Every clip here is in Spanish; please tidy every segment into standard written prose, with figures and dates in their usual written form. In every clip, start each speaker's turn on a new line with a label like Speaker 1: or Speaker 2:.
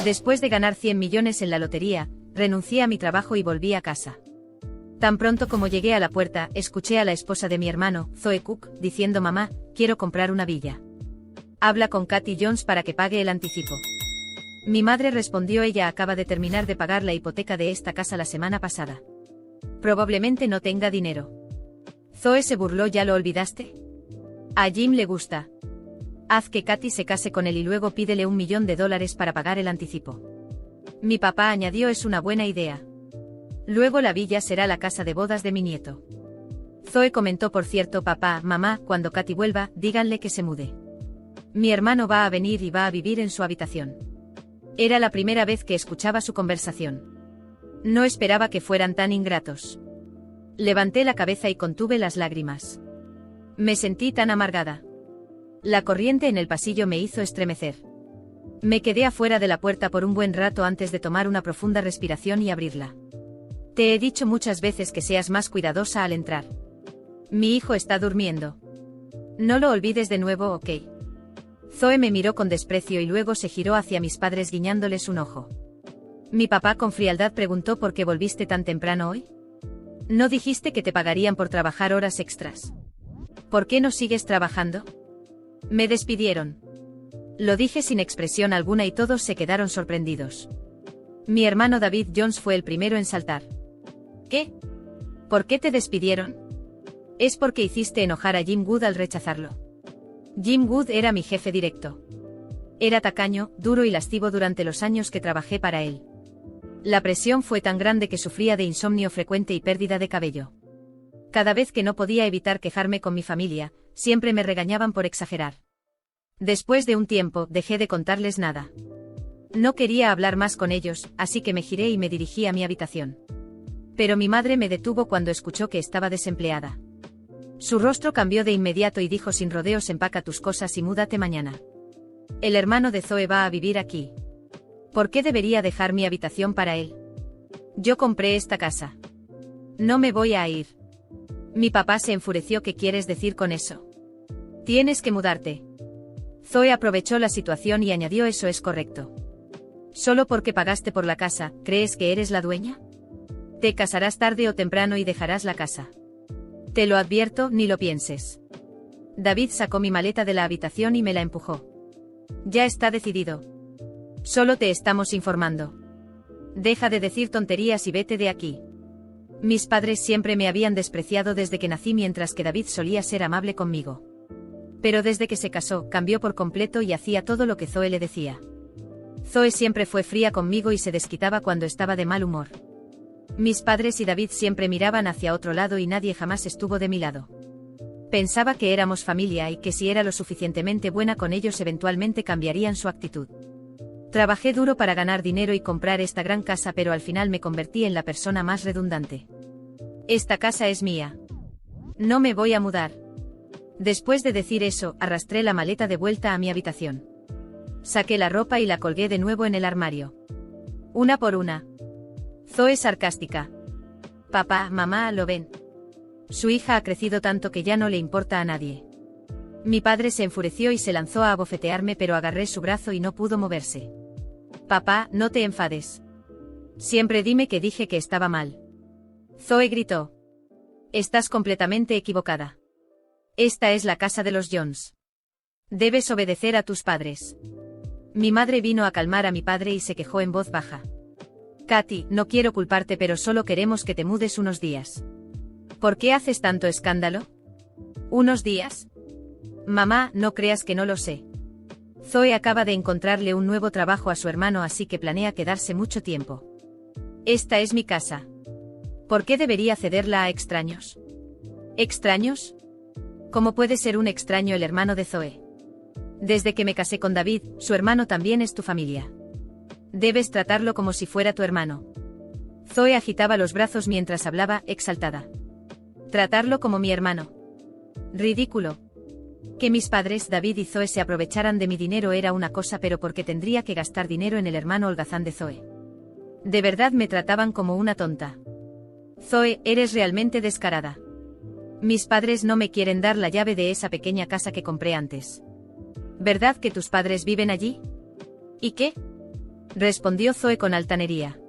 Speaker 1: Después de ganar 100 millones en la lotería, renuncié a mi trabajo y volví a casa. Tan pronto como llegué a la puerta, escuché a la esposa de mi hermano, Zoe Cook, diciendo: mamá, quiero comprar una villa. Habla con Katy Jones para que pague el anticipo. Mi madre respondió: ella acaba de terminar de pagar la hipoteca de esta casa la semana pasada. Probablemente no tenga dinero. Zoe se burló: ¿ya lo olvidaste? A Jim le gusta. Haz que Katy se case con él y luego pídele $1 millón para pagar el anticipo. Mi papá añadió: es una buena idea. Luego la villa será la casa de bodas de mi nieto. Zoe comentó: por cierto, papá, mamá, cuando Katy vuelva, díganle que se mude. Mi hermano va a venir y va a vivir en su habitación. Era la primera vez que escuchaba su conversación. No esperaba que fueran tan ingratos. Levanté la cabeza y contuve las lágrimas. Me sentí tan amargada. La corriente en el pasillo me hizo estremecer. Me quedé afuera de la puerta por un buen rato antes de tomar una profunda respiración y abrirla. Te he dicho muchas veces que seas más cuidadosa al entrar. Mi hijo está durmiendo. No lo olvides de nuevo, ¿ok? Zoe me miró con desprecio y luego se giró hacia mis padres guiñándoles un ojo. Mi papá con frialdad preguntó: ¿por qué volviste tan temprano hoy? ¿No dijiste que te pagarían por trabajar horas extras? ¿Por qué no sigues trabajando? Me despidieron. Lo dije sin expresión alguna y todos se quedaron sorprendidos. Mi hermano David Jones fue el primero en saltar. ¿Qué? ¿Por qué te despidieron? Es porque hiciste enojar a Jim Wood al rechazarlo. Jim Wood era mi jefe directo. Era tacaño, duro y lascivo durante los años que trabajé para él. La presión fue tan grande que sufría de insomnio frecuente y pérdida de cabello. Cada vez que no podía evitar quejarme con mi familia, siempre me regañaban por exagerar. Después de un tiempo, dejé de contarles nada. No quería hablar más con ellos, así que me giré y me dirigí a mi habitación. Pero mi madre me detuvo cuando escuchó que estaba desempleada. Su rostro cambió de inmediato y dijo sin rodeos: empaca tus cosas y múdate mañana. El hermano de Zoe va a vivir aquí. ¿Por qué debería dejar mi habitación para él? Yo compré esta casa. No me voy a ir. Mi papá se enfureció. ¿Qué quieres decir con eso? Tienes que mudarte. Zoe aprovechó la situación y añadió: eso es correcto. Solo porque pagaste por la casa, ¿crees que eres la dueña? Te casarás tarde o temprano y dejarás la casa. Te lo advierto, ni lo pienses. David sacó mi maleta de la habitación y me la empujó. Ya está decidido. Solo te estamos informando. Deja de decir tonterías y vete de aquí. Mis padres siempre me habían despreciado desde que nací, mientras que David solía ser amable conmigo. Pero desde que se casó, cambió por completo y hacía todo lo que Zoe le decía. Zoe siempre fue fría conmigo y se desquitaba cuando estaba de mal humor. Mis padres y David siempre miraban hacia otro lado y nadie jamás estuvo de mi lado. Pensaba que éramos familia y que si era lo suficientemente buena con ellos eventualmente cambiarían su actitud. Trabajé duro para ganar dinero y comprar esta gran casa, pero al final me convertí en la persona más redundante. Esta casa es mía. No me voy a mudar. Después de decir eso, arrastré la maleta de vuelta a mi habitación. Saqué la ropa y la colgué de nuevo en el armario. Una por una. Zoe sarcástica. Papá, mamá, ¿lo ven? Su hija ha crecido tanto que ya no le importa a nadie. Mi padre se enfureció y se lanzó a abofetearme, pero agarré su brazo y no pudo moverse. Papá, no te enfades. Siempre dime que dije que estaba mal. Zoe gritó. Estás completamente equivocada. Esta es la casa de los Jones. Debes obedecer a tus padres. Mi madre vino a calmar a mi padre y se quejó en voz baja. Katy, no quiero culparte, pero solo queremos que te mudes unos días. ¿Por qué haces tanto escándalo? ¿Unos días? Mamá, no creas que no lo sé. Zoe acaba de encontrarle un nuevo trabajo a su hermano, así que planea quedarse mucho tiempo. Esta es mi casa. ¿Por qué debería cederla a extraños? ¿Extraños? ¿Cómo puede ser un extraño el hermano de Zoe? Desde que me casé con David, su hermano también es tu familia. Debes tratarlo como si fuera tu hermano. Zoe agitaba los brazos mientras hablaba, exaltada. Tratarlo como mi hermano. Ridículo. Que mis padres, David y Zoe, se aprovecharan de mi dinero era una cosa, pero ¿por qué tendría que gastar dinero en el hermano holgazán de Zoe? De verdad me trataban como una tonta. Zoe, eres realmente descarada. Mis padres no me quieren dar la llave de esa pequeña casa que compré antes. ¿Verdad que tus padres viven allí? ¿Y qué? respondió Zoe con altanería.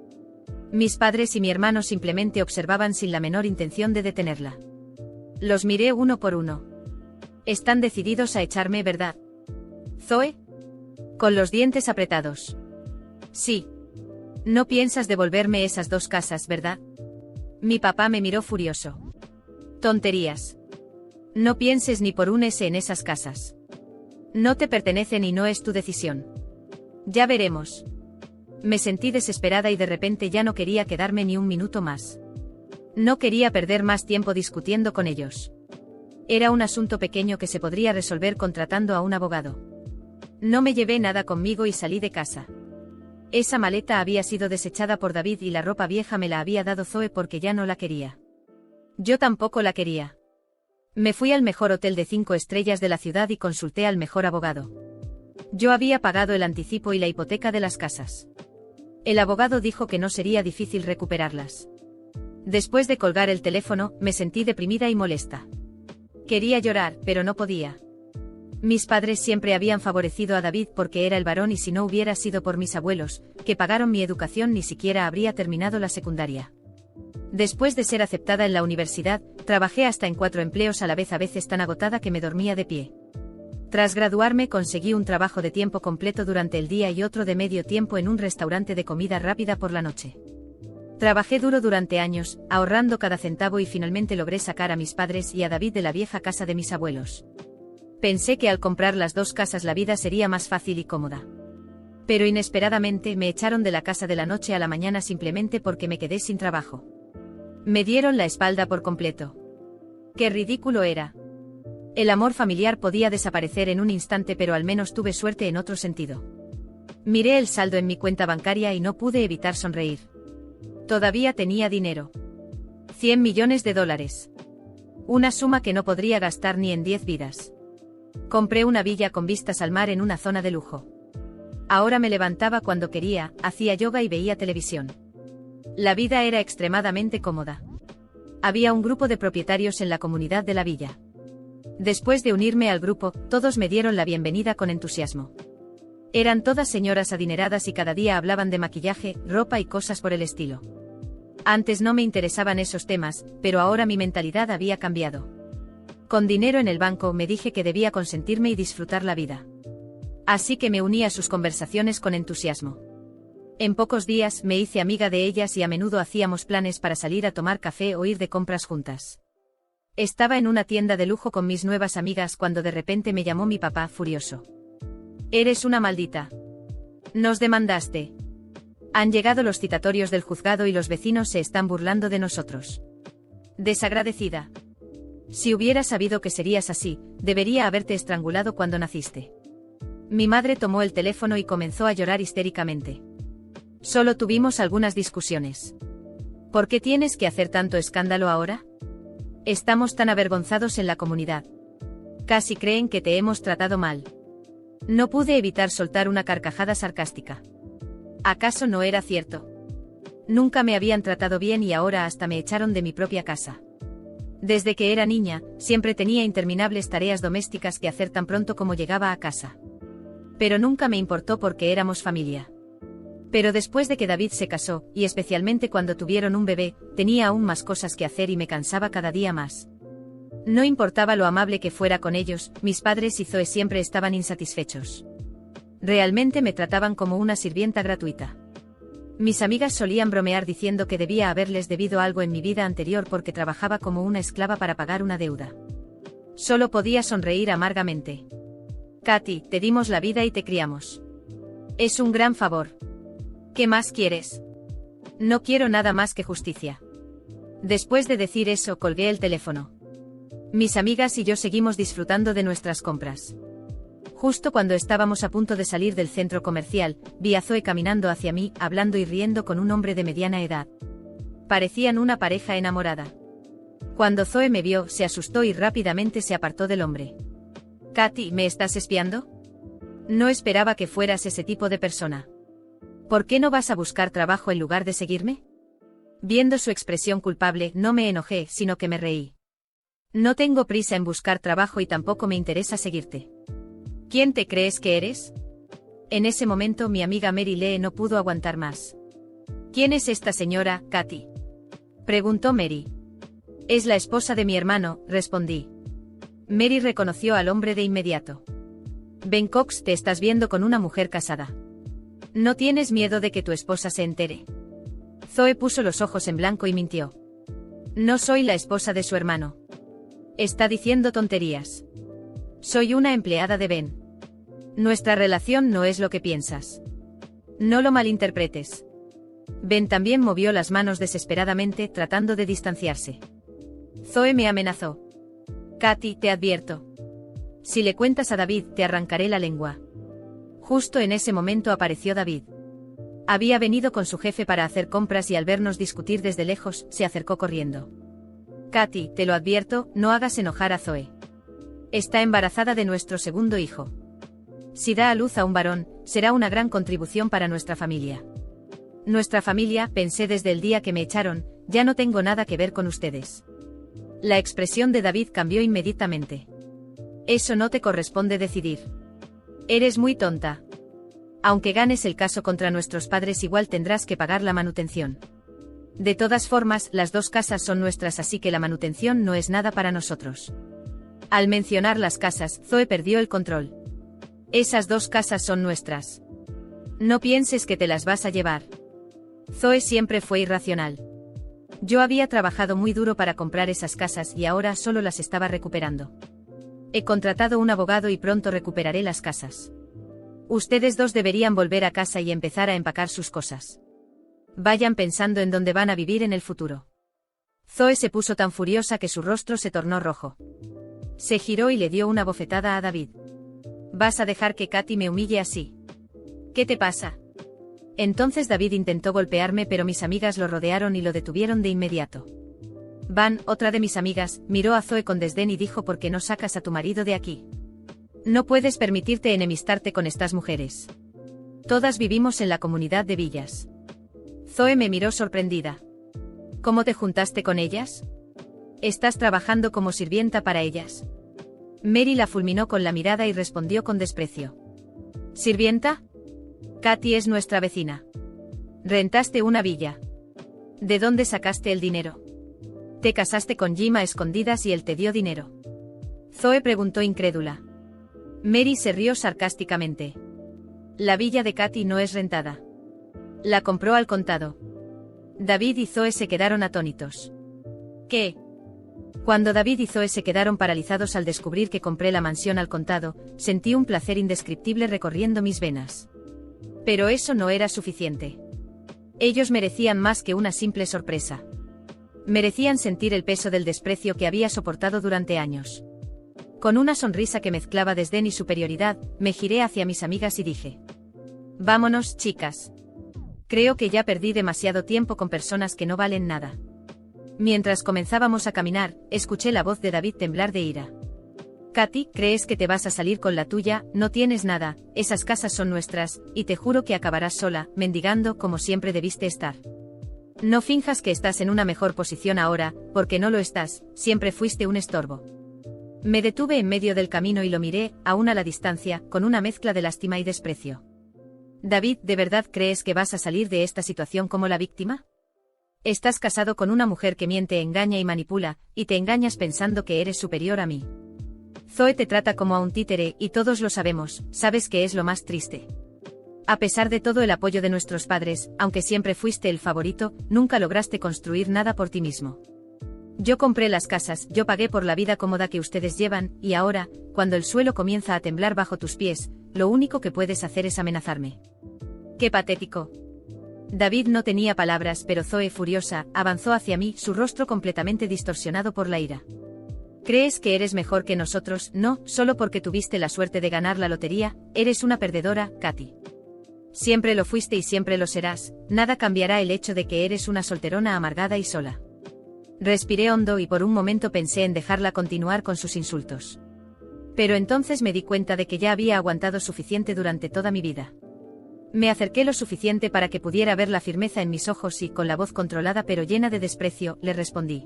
Speaker 1: Mis padres y mi hermano simplemente observaban sin la menor intención de detenerla. Los miré uno por uno. Están decididos a echarme, ¿verdad? Zoe. Con los dientes apretados. Sí. No piensas devolverme esas 2 casas, ¿verdad? Mi papá me miró furioso. Tonterías. No pienses ni por un S en esas casas. No te pertenecen y no es tu decisión. Ya veremos. Me sentí desesperada y de repente ya no quería quedarme ni un minuto más. No quería perder más tiempo discutiendo con ellos. Era un asunto pequeño que se podría resolver contratando a un abogado. No me llevé nada conmigo y salí de casa. Esa maleta había sido desechada por David y la ropa vieja me la había dado Zoe porque ya no la quería. Yo tampoco la quería. Me fui al mejor hotel de 5 estrellas de la ciudad y consulté al mejor abogado. Yo había pagado el anticipo y la hipoteca de las casas. El abogado dijo que no sería difícil recuperarlas. Después de colgar el teléfono, me sentí deprimida y molesta. Quería llorar, pero no podía. Mis padres siempre habían favorecido a David porque era el varón y si no hubiera sido por mis abuelos, que pagaron mi educación, ni siquiera habría terminado la secundaria. Después de ser aceptada en la universidad, trabajé hasta en 4 empleos a la vez, a veces tan agotada que me dormía de pie. Tras graduarme conseguí un trabajo de tiempo completo durante el día y otro de medio tiempo en un restaurante de comida rápida por la noche. Trabajé duro durante años, ahorrando cada centavo y finalmente logré sacar a mis padres y a David de la vieja casa de mis abuelos. Pensé que al comprar las 2 casas la vida sería más fácil y cómoda. Pero inesperadamente me echaron de la casa de la noche a la mañana simplemente porque me quedé sin trabajo. Me dieron la espalda por completo. ¡Qué ridículo era! El amor familiar podía desaparecer en un instante, pero al menos tuve suerte en otro sentido. Miré el saldo en mi cuenta bancaria y no pude evitar sonreír. Todavía tenía dinero. $100 millones. Una suma que no podría gastar ni en 10 vidas. Compré una villa con vistas al mar en una zona de lujo. Ahora me levantaba cuando quería, hacía yoga y veía televisión. La vida era extremadamente cómoda. Había un grupo de propietarios en la comunidad de la villa. Después de unirme al grupo, todos me dieron la bienvenida con entusiasmo. Eran todas señoras adineradas y cada día hablaban de maquillaje, ropa y cosas por el estilo. Antes no me interesaban esos temas, pero ahora mi mentalidad había cambiado. Con dinero en el banco me dije que debía consentirme y disfrutar la vida. Así que me uní a sus conversaciones con entusiasmo. En pocos días me hice amiga de ellas y a menudo hacíamos planes para salir a tomar café o ir de compras juntas. Estaba en una tienda de lujo con mis nuevas amigas cuando de repente me llamó mi papá, furioso. «Eres una maldita. Nos demandaste. Han llegado los citatorios del juzgado y los vecinos se están burlando de nosotros. Desagradecida. Si hubiera sabido que serías así, debería haberte estrangulado cuando naciste». Mi madre tomó el teléfono y comenzó a llorar histéricamente. Solo tuvimos algunas discusiones. ¿Por qué tienes que hacer tanto escándalo ahora? Estamos tan avergonzados en la comunidad. Casi creen que te hemos tratado mal. No pude evitar soltar una carcajada sarcástica. ¿Acaso no era cierto? Nunca me habían tratado bien y ahora hasta me echaron de mi propia casa. Desde que era niña, siempre tenía interminables tareas domésticas que hacer tan pronto como llegaba a casa. Pero nunca me importó porque éramos familia. Pero después de que David se casó, y especialmente cuando tuvieron un bebé, tenía aún más cosas que hacer y me cansaba cada día más. No importaba lo amable que fuera con ellos, mis padres y Zoe siempre estaban insatisfechos. Realmente me trataban como una sirvienta gratuita. Mis amigas solían bromear diciendo que debía haberles debido algo en mi vida anterior porque trabajaba como una esclava para pagar una deuda. Solo podía sonreír amargamente. Katy, te dimos la vida y te criamos. Es un gran favor. ¿Qué más quieres? No quiero nada más que justicia. Después de decir eso, colgué el teléfono. Mis amigas y yo seguimos disfrutando de nuestras compras. Justo cuando estábamos a punto de salir del centro comercial, vi a Zoe caminando hacia mí, hablando y riendo con un hombre de mediana edad. Parecían una pareja enamorada. Cuando Zoe me vio, se asustó y rápidamente se apartó del hombre. Katy, ¿me estás espiando? No esperaba que fueras ese tipo de persona. ¿Por qué no vas a buscar trabajo en lugar de seguirme? Viendo su expresión culpable, no me enojé, sino que me reí. No tengo prisa en buscar trabajo y tampoco me interesa seguirte. ¿Quién te crees que eres? En ese momento mi amiga Mary Lee no pudo aguantar más. ¿Quién es esta señora, Katy?, preguntó Mary. Es la esposa de mi hermano, respondí. Mary reconoció al hombre de inmediato. Ben Cox, te estás viendo con una mujer casada. ¿No tienes miedo de que tu esposa se entere? Zoe puso los ojos en blanco y mintió. No soy la esposa de su hermano. Está diciendo tonterías. Soy una empleada de Ben. Nuestra relación no es lo que piensas. No lo malinterpretes. Ben también movió las manos desesperadamente tratando de distanciarse. Zoe me amenazó. Katy, te advierto. Si le cuentas a David, te arrancaré la lengua. Justo en ese momento apareció David. Había venido con su jefe para hacer compras y al vernos discutir desde lejos, se acercó corriendo. Katy, te lo advierto, no hagas enojar a Zoe. Está embarazada de nuestro segundo hijo. Si da a luz a un varón, será una gran contribución para nuestra familia. Nuestra familia, pensé desde el día que me echaron, ya no tengo nada que ver con ustedes. La expresión de David cambió inmediatamente. Eso no te corresponde decidir. Eres muy tonta. Aunque ganes el caso contra nuestros padres, igual tendrás que pagar la manutención. De todas formas, las dos casas son nuestras, así que la manutención no es nada para nosotros. Al mencionar las casas, Zoe perdió el control. Esas dos casas son nuestras. No pienses que te las vas a llevar. Zoe siempre fue irracional. Yo había trabajado muy duro para comprar esas casas y ahora solo las estaba recuperando. He contratado un abogado y pronto recuperaré las casas. Ustedes dos deberían volver a casa y empezar a empacar sus cosas. Vayan pensando en dónde van a vivir en el futuro. Zoe se puso tan furiosa que su rostro se tornó rojo. Se giró y le dio una bofetada a David. ¿Vas a dejar que Katy me humille así? ¿Qué te pasa? Entonces David intentó golpearme, pero mis amigas lo rodearon y lo detuvieron de inmediato. Van, otra de mis amigas, miró a Zoe con desdén y dijo: ¿por qué no sacas a tu marido de aquí? No puedes permitirte enemistarte con estas mujeres. Todas vivimos en la comunidad de Villas. Zoe me miró sorprendida. ¿Cómo te juntaste con ellas? ¿Estás trabajando como sirvienta para ellas? Mary la fulminó con la mirada y respondió con desprecio. ¿Sirvienta? Katy es nuestra vecina. Rentaste una villa. ¿De dónde sacaste el dinero? Te casaste con Jim a escondidas y él te dio dinero. Zoe preguntó incrédula. Mary se rió sarcásticamente. La villa de Katy no es rentada. La compró al contado. David y Zoe se quedaron atónitos. ¿Qué? Cuando David y Zoe se quedaron paralizados al descubrir que compré la mansión al contado, sentí un placer indescriptible recorriendo mis venas. Pero eso no era suficiente. Ellos merecían más que una simple sorpresa. Merecían sentir el peso del desprecio que había soportado durante años. Con una sonrisa que mezclaba desdén y superioridad, me giré hacia mis amigas y dije: vámonos, chicas. Creo que ya perdí demasiado tiempo con personas que no valen nada. Mientras comenzábamos a caminar, escuché la voz de David temblar de ira. Katy, ¿crees que te vas a salir con la tuya? No tienes nada, esas casas son nuestras, y te juro que acabarás sola, mendigando como siempre debiste estar. No finjas que estás en una mejor posición ahora, porque no lo estás, siempre fuiste un estorbo. Me detuve en medio del camino y lo miré, aún a la distancia, con una mezcla de lástima y desprecio. David, ¿de verdad crees que vas a salir de esta situación como la víctima? Estás casado con una mujer que miente, engaña y manipula, y te engañas pensando que eres superior a mí. Zoe te trata como a un títere, y todos lo sabemos. ¿Sabes qué es lo más triste? A pesar de todo el apoyo de nuestros padres, aunque siempre fuiste el favorito, nunca lograste construir nada por ti mismo. Yo compré las casas, yo pagué por la vida cómoda que ustedes llevan, y ahora, cuando el suelo comienza a temblar bajo tus pies, lo único que puedes hacer es amenazarme. ¡Qué patético! David no tenía palabras, pero Zoe, furiosa, avanzó hacia mí, su rostro completamente distorsionado por la ira. ¿Crees que eres mejor que nosotros? No, solo porque tuviste la suerte de ganar la lotería, eres una perdedora, Katy. Siempre lo fuiste y siempre lo serás, nada cambiará el hecho de que eres una solterona amargada y sola. Respiré hondo y por un momento pensé en dejarla continuar con sus insultos. Pero entonces me di cuenta de que ya había aguantado suficiente durante toda mi vida. Me acerqué lo suficiente para que pudiera ver la firmeza en mis ojos y, con la voz controlada pero llena de desprecio, le respondí.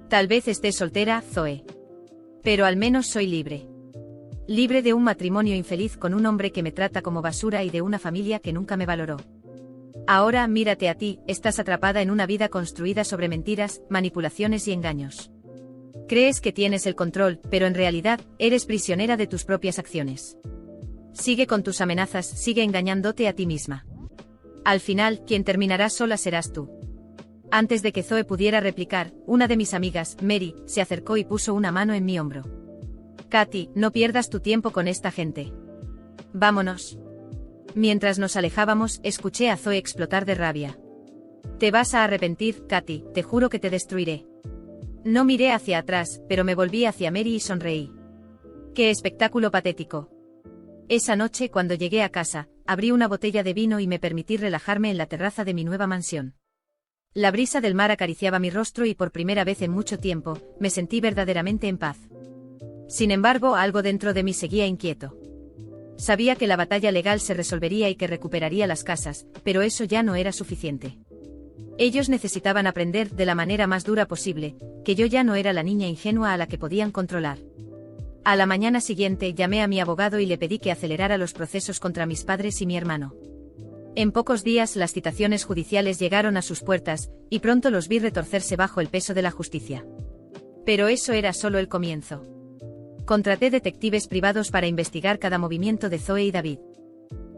Speaker 1: Tal vez estés soltera, Zoe. Pero al menos soy libre. Libre de un matrimonio infeliz con un hombre que me trata como basura y de una familia que nunca me valoró. Ahora mírate a ti, estás atrapada en una vida construida sobre mentiras, manipulaciones y engaños. Crees que tienes el control, pero en realidad, eres prisionera de tus propias acciones. Sigue con tus amenazas, sigue engañándote a ti misma. Al final, quien terminará sola serás tú. Antes de que Zoe pudiera replicar, una de mis amigas, Mary, se acercó y puso una mano en mi hombro. Katy, no pierdas tu tiempo con esta gente. Vámonos. Mientras nos alejábamos, escuché a Zoe explotar de rabia. Te vas a arrepentir, Katy, te juro que te destruiré. No miré hacia atrás, pero me volví hacia Mary y sonreí. ¡Qué espectáculo patético! Esa noche, cuando llegué a casa, abrí una botella de vino y me permití relajarme en la terraza de mi nueva mansión. La brisa del mar acariciaba mi rostro y por primera vez en mucho tiempo, me sentí verdaderamente en paz. Sin embargo, algo dentro de mí seguía inquieto. Sabía que la batalla legal se resolvería y que recuperaría las casas, pero eso ya no era suficiente. Ellos necesitaban aprender de la manera más dura posible, que yo ya no era la niña ingenua a la que podían controlar. A la mañana siguiente llamé a mi abogado y le pedí que acelerara los procesos contra mis padres y mi hermano. En pocos días las citaciones judiciales llegaron a sus puertas, y pronto los vi retorcerse bajo el peso de la justicia. Pero eso era solo el comienzo. Contraté detectives privados para investigar cada movimiento de Zoe y David.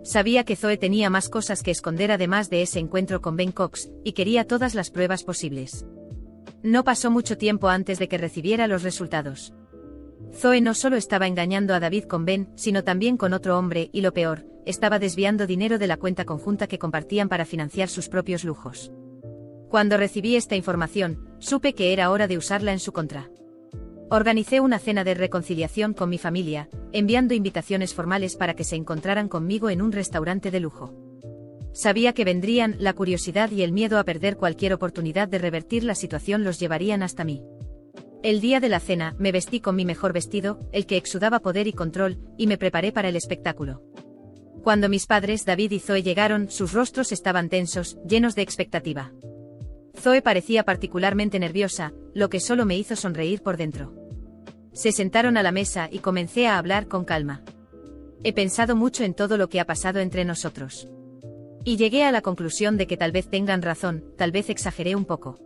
Speaker 1: Sabía que Zoe tenía más cosas que esconder además de ese encuentro con Ben Cox, y quería todas las pruebas posibles. No pasó mucho tiempo antes de que recibiera los resultados. Zoe no solo estaba engañando a David con Ben, sino también con otro hombre, y lo peor, estaba desviando dinero de la cuenta conjunta que compartían para financiar sus propios lujos. Cuando recibí esta información, supe que era hora de usarla en su contra. Organicé una cena de reconciliación con mi familia, enviando invitaciones formales para que se encontraran conmigo en un restaurante de lujo. Sabía que vendrían, la curiosidad y el miedo a perder cualquier oportunidad de revertir la situación los llevarían hasta mí. El día de la cena, me vestí con mi mejor vestido, el que exudaba poder y control, y me preparé para el espectáculo. Cuando mis padres David y Zoe llegaron, sus rostros estaban tensos, llenos de expectativa. Zoe parecía particularmente nerviosa, lo que solo me hizo sonreír por dentro. Se sentaron a la mesa y comencé a hablar con calma. He pensado mucho en todo lo que ha pasado entre nosotros. Y llegué a la conclusión de que tal vez tengan razón, tal vez exageré un poco.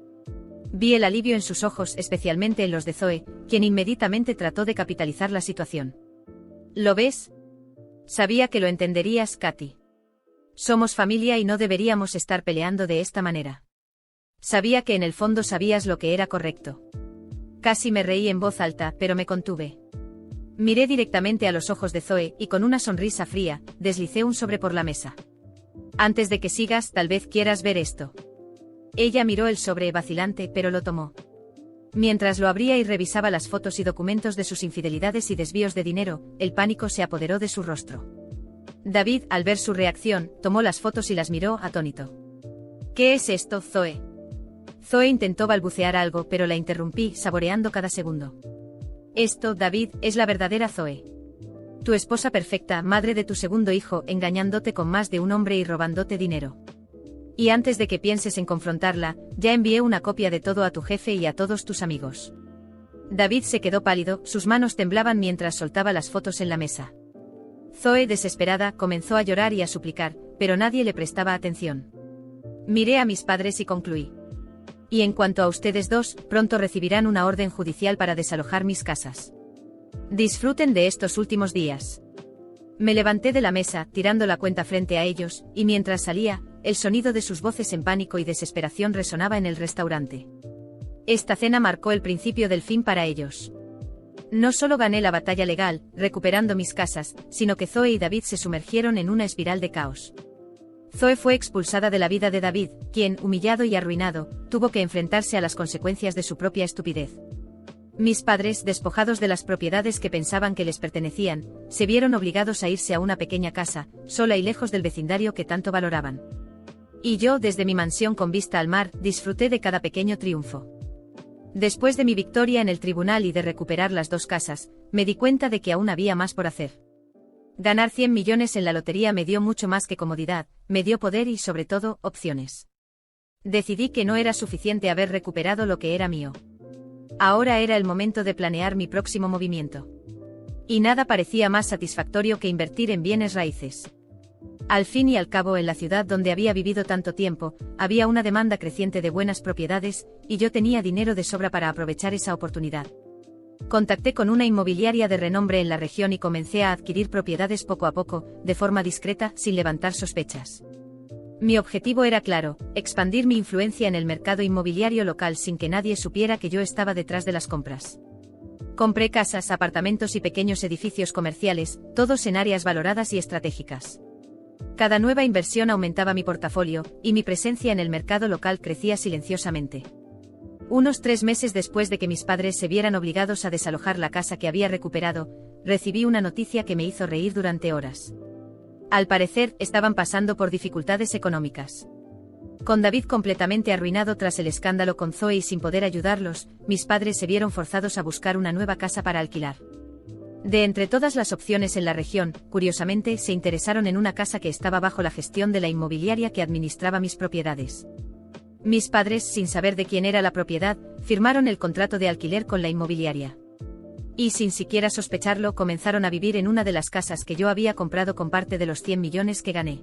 Speaker 1: Vi el alivio en sus ojos, especialmente en los de Zoe, quien inmediatamente trató de capitalizar la situación. ¿Lo ves? Sabía que lo entenderías, Katy. Somos familia y no deberíamos estar peleando de esta manera. Sabía que en el fondo sabías lo que era correcto. Casi me reí en voz alta, pero me contuve. Miré directamente a los ojos de Zoe y con una sonrisa fría, deslicé un sobre por la mesa. Antes de que sigas, tal vez quieras ver esto. Ella miró el sobre vacilante, pero lo tomó. Mientras lo abría y revisaba las fotos y documentos de sus infidelidades y desvíos de dinero, el pánico se apoderó de su rostro. David, al ver su reacción, tomó las fotos y las miró atónito. ¿Qué es esto, Zoe? Zoe intentó balbucear algo, pero la interrumpí, saboreando cada segundo. Esto, David, es la verdadera Zoe. Tu esposa perfecta, madre de tu segundo hijo, engañándote con más de un hombre y robándote dinero. Y antes de que pienses en confrontarla, ya envié una copia de todo a tu jefe y a todos tus amigos. David se quedó pálido, sus manos temblaban mientras soltaba las fotos en la mesa. Zoe, desesperada, comenzó a llorar y a suplicar, pero nadie le prestaba atención. Miré a mis padres y concluí. Y en cuanto a ustedes dos, pronto recibirán una orden judicial para desalojar mis casas. Disfruten de estos últimos días. Me levanté de la mesa, tirando la cuenta frente a ellos, y mientras salía, el sonido de sus voces en pánico y desesperación resonaba en el restaurante. Esta cena marcó el principio del fin para ellos. No solo gané la batalla legal, recuperando mis casas, sino que Zoe y David se sumergieron en una espiral de caos. Zoe fue expulsada de la vida de David, quien, humillado y arruinado, tuvo que enfrentarse a las consecuencias de su propia estupidez. Mis padres, despojados de las propiedades que pensaban que les pertenecían, se vieron obligados a irse a una pequeña casa, sola y lejos del vecindario que tanto valoraban. Y yo, desde mi mansión con vista al mar, disfruté de cada pequeño triunfo. Después de mi victoria en el tribunal y de recuperar las dos casas, me di cuenta de que aún había más por hacer. Ganar 100 millones en la lotería me dio mucho más que comodidad, me dio poder y, sobre todo, opciones. Decidí que no era suficiente haber recuperado lo que era mío. Ahora era el momento de planear mi próximo movimiento. Y nada parecía más satisfactorio que invertir en bienes raíces. Al fin y al cabo, en la ciudad donde había vivido tanto tiempo, había una demanda creciente de buenas propiedades, y yo tenía dinero de sobra para aprovechar esa oportunidad. Contacté con una inmobiliaria de renombre en la región y comencé a adquirir propiedades poco a poco, de forma discreta, sin levantar sospechas. Mi objetivo era claro: expandir mi influencia en el mercado inmobiliario local sin que nadie supiera que yo estaba detrás de las compras. Compré casas, apartamentos y pequeños edificios comerciales, todos en áreas valoradas y estratégicas. Cada nueva inversión aumentaba mi portafolio, y mi presencia en el mercado local crecía silenciosamente. Unos 3 meses después de que mis padres se vieran obligados a desalojar la casa que había recuperado, recibí una noticia que me hizo reír durante horas. Al parecer, estaban pasando por dificultades económicas. Con David completamente arruinado tras el escándalo con Zoe y sin poder ayudarlos, mis padres se vieron forzados a buscar una nueva casa para alquilar. De entre todas las opciones en la región, curiosamente, se interesaron en una casa que estaba bajo la gestión de la inmobiliaria que administraba mis propiedades. Mis padres, sin saber de quién era la propiedad, firmaron el contrato de alquiler con la inmobiliaria. Y sin siquiera sospecharlo, comenzaron a vivir en una de las casas que yo había comprado con parte de los 100 millones que gané.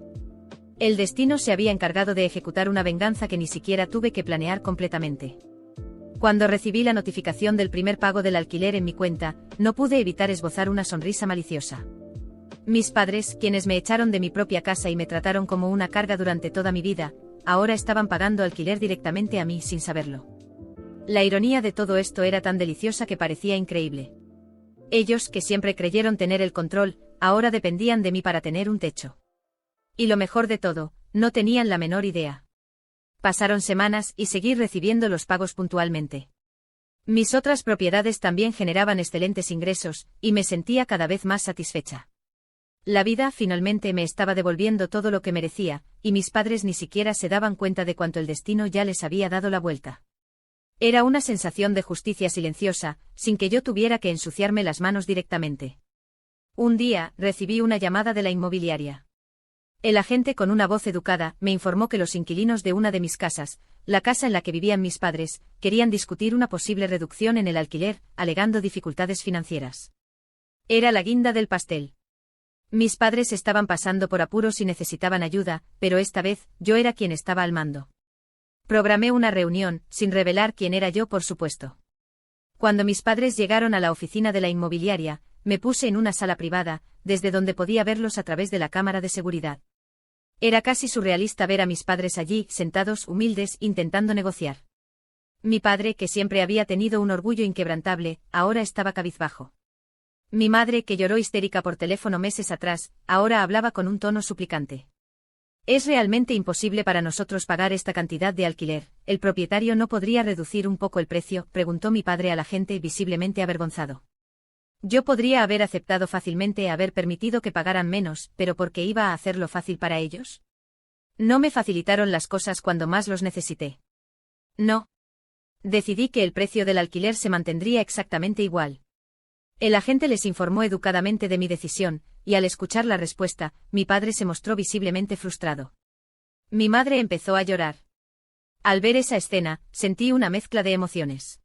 Speaker 1: El destino se había encargado de ejecutar una venganza que ni siquiera tuve que planear completamente. Cuando recibí la notificación del primer pago del alquiler en mi cuenta, no pude evitar esbozar una sonrisa maliciosa. Mis padres, quienes me echaron de mi propia casa y me trataron como una carga durante toda mi vida, ahora estaban pagando alquiler directamente a mí sin saberlo. La ironía de todo esto era tan deliciosa que parecía increíble. Ellos, que siempre creyeron tener el control, ahora dependían de mí para tener un techo. Y lo mejor de todo, no tenían la menor idea. Pasaron semanas y seguí recibiendo los pagos puntualmente. Mis otras propiedades también generaban excelentes ingresos, y me sentía cada vez más satisfecha. La vida finalmente me estaba devolviendo todo lo que merecía, y mis padres ni siquiera se daban cuenta de cuánto el destino ya les había dado la vuelta. Era una sensación de justicia silenciosa, sin que yo tuviera que ensuciarme las manos directamente. Un día, recibí una llamada de la inmobiliaria. El agente, con una voz educada, me informó que los inquilinos de una de mis casas, la casa en la que vivían mis padres, querían discutir una posible reducción en el alquiler, alegando dificultades financieras. Era la guinda del pastel. Mis padres estaban pasando por apuros y necesitaban ayuda, pero esta vez, yo era quien estaba al mando. Programé una reunión, sin revelar quién era yo, por supuesto. Cuando mis padres llegaron a la oficina de la inmobiliaria, me puse en una sala privada, desde donde podía verlos a través de la cámara de seguridad. Era casi surrealista ver a mis padres allí, sentados, humildes, intentando negociar. Mi padre, que siempre había tenido un orgullo inquebrantable, ahora estaba cabizbajo. Mi madre, que lloró histérica por teléfono meses atrás, ahora hablaba con un tono suplicante. «Es realmente imposible para nosotros pagar esta cantidad de alquiler. ¿El propietario no podría reducir un poco el precio?», preguntó mi padre al agente, visiblemente avergonzado. Yo podría haber aceptado fácilmente haber permitido que pagaran menos, pero ¿por qué iba a hacerlo fácil para ellos? No me facilitaron las cosas cuando más los necesité. No. Decidí que el precio del alquiler se mantendría exactamente igual. El agente les informó educadamente de mi decisión, y al escuchar la respuesta, mi padre se mostró visiblemente frustrado. Mi madre empezó a llorar. Al ver esa escena, sentí una mezcla de emociones.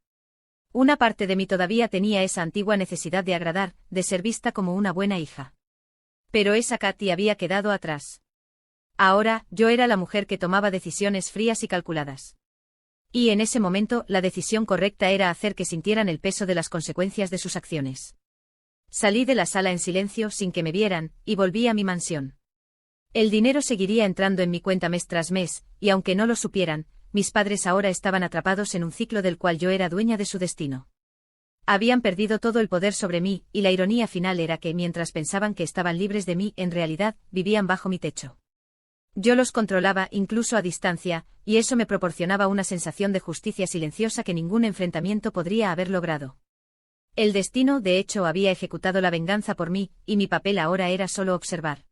Speaker 1: Una parte de mí todavía tenía esa antigua necesidad de agradar, de ser vista como una buena hija. Pero esa Katy había quedado atrás. Ahora, yo era la mujer que tomaba decisiones frías y calculadas. Y en ese momento, la decisión correcta era hacer que sintieran el peso de las consecuencias de sus acciones. Salí de la sala en silencio sin que me vieran, y volví a mi mansión. El dinero seguiría entrando en mi cuenta mes tras mes, y aunque no lo supieran, mis padres ahora estaban atrapados en un ciclo del cual yo era dueña de su destino. Habían perdido todo el poder sobre mí, y la ironía final era que, mientras pensaban que estaban libres de mí, en realidad, vivían bajo mi techo. Yo los controlaba, incluso a distancia, y eso me proporcionaba una sensación de justicia silenciosa que ningún enfrentamiento podría haber logrado. El destino, de hecho, había ejecutado la venganza por mí, y mi papel ahora era solo observar.